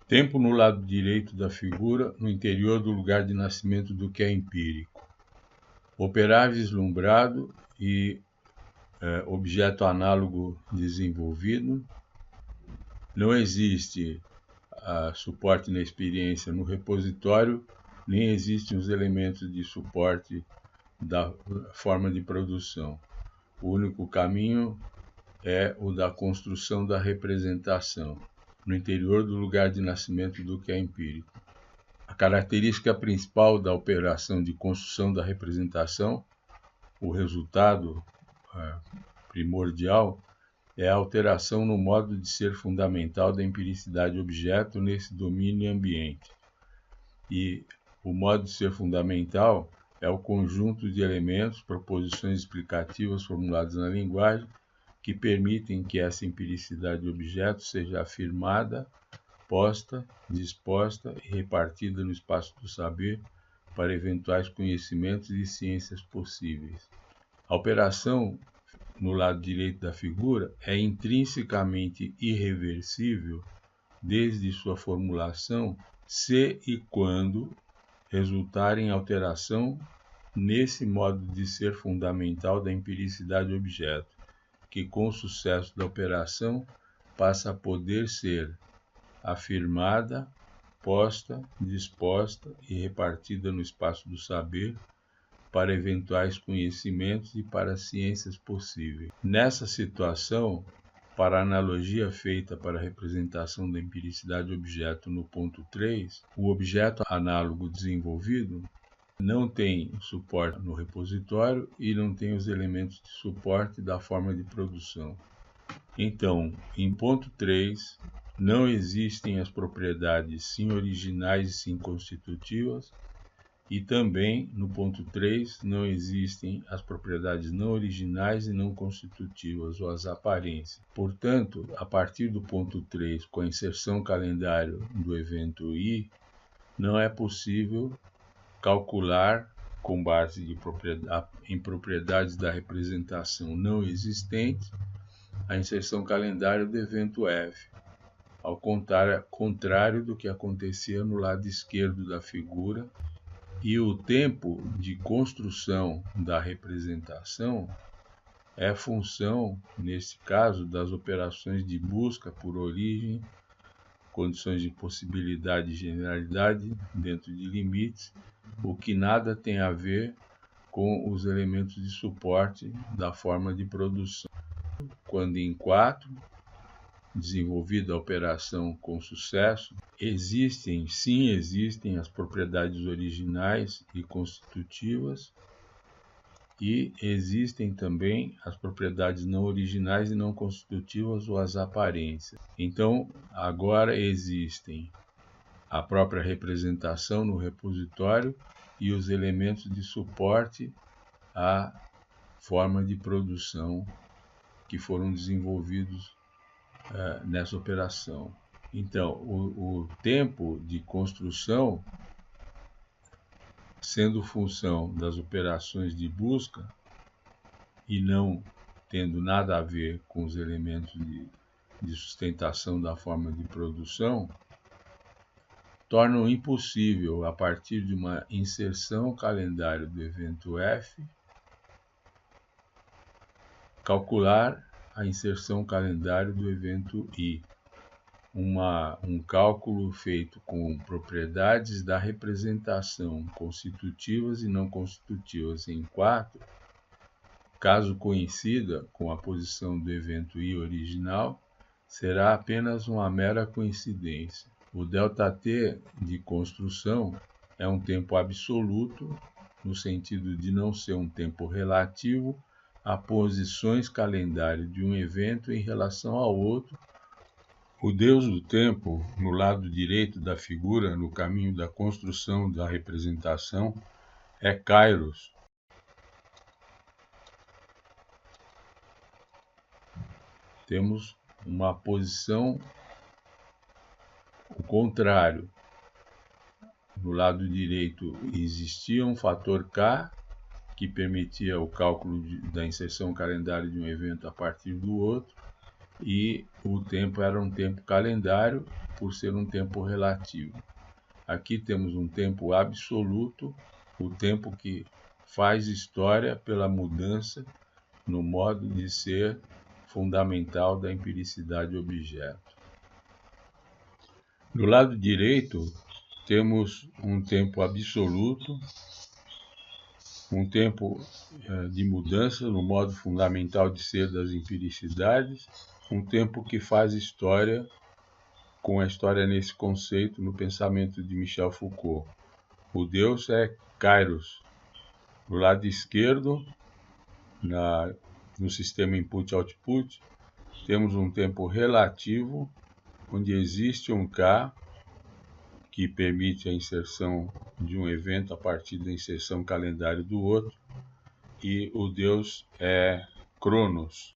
Tempo no lado direito da figura, no interior do lugar de nascimento do que é empírico. Operar vislumbrado e objeto análogo desenvolvido. Não existe suporte na experiência no repositório, nem existem os elementos de suporte da forma de produção. O único caminho é o da construção da representação, no interior do lugar de nascimento do que é empírico. A característica principal da operação de construção da representação, o resultado primordial, é a alteração no modo de ser fundamental da empiricidade objeto nesse domínio ambiente. E o modo de ser fundamental é o conjunto de elementos, proposições explicativas formuladas na linguagem, que permitem que essa empiricidade objeto seja afirmada, posta, disposta e repartida no espaço do saber para eventuais conhecimentos e ciências possíveis. A operação no lado direito da figura é intrinsecamente irreversível desde sua formulação, se e quando resultar em alteração nesse modo de ser fundamental da empiricidade objeto, que com o sucesso da operação passa a poder ser afirmada, posta, disposta e repartida no espaço do saber para eventuais conhecimentos e para ciências possíveis. Nessa situação, para a analogia feita para a representação da empiricidade objeto no ponto 3, o objeto análogo desenvolvido não tem suporte no repositório e não tem os elementos de suporte da forma de produção. Então, em ponto 3, não existem as propriedades sim originais e sim constitutivas, e também, no ponto 3, não existem as propriedades não originais e não constitutivas, ou as aparências. Portanto, a partir do ponto 3, com a inserção calendário do evento I, não é possível calcular, com base em propriedades da representação não existentes, a inserção calendário do evento F, ao contrário do que acontecia no lado esquerdo da figura, e o tempo de construção da representação é função, nesse caso, das operações de busca por origem, condições de possibilidade e generalidade dentro de limites, o que nada tem a ver com os elementos de suporte da forma de produção. Quando em 4, desenvolvida a operação com sucesso, existem as propriedades originais e constitutivas, e existem também as propriedades não originais e não constitutivas, ou as aparências. Então, agora existem a própria representação no repositório e os elementos de suporte à forma de produção que foram desenvolvidos nessa operação. Então, o tempo de construção, sendo função das operações de busca e não tendo nada a ver com os elementos de sustentação da forma de produção, tornam impossível, a partir de uma inserção calendário do evento F, calcular a inserção calendário do evento I, um cálculo feito com propriedades da representação constitutivas e não constitutivas em 4, caso coincida com a posição do evento I original, será apenas uma mera coincidência. O ΔT de construção é um tempo absoluto, no sentido de não ser um tempo relativo a posições calendário de um evento em relação ao outro. O Deus do tempo, no lado direito da figura, no caminho da construção da representação, é Kairos. Temos uma posição, o contrário. No lado direito existia um fator K, que permitia o cálculo da inserção calendário de um evento a partir do outro, e o tempo era um tempo calendário, por ser um tempo relativo. Aqui temos um tempo absoluto, o tempo que faz história pela mudança no modo de ser fundamental da empiricidade objeto. Do lado direito, temos um tempo absoluto, um tempo de mudança no modo fundamental de ser das empiricidades, um tempo que faz história, com a história nesse conceito, no pensamento de Michel Foucault. O Deus é Kairos. Do lado esquerdo, no sistema input-output, temos um tempo relativo, onde existe um K que permite a inserção de um evento a partir da inserção calendário do outro, e o Deus é Cronos.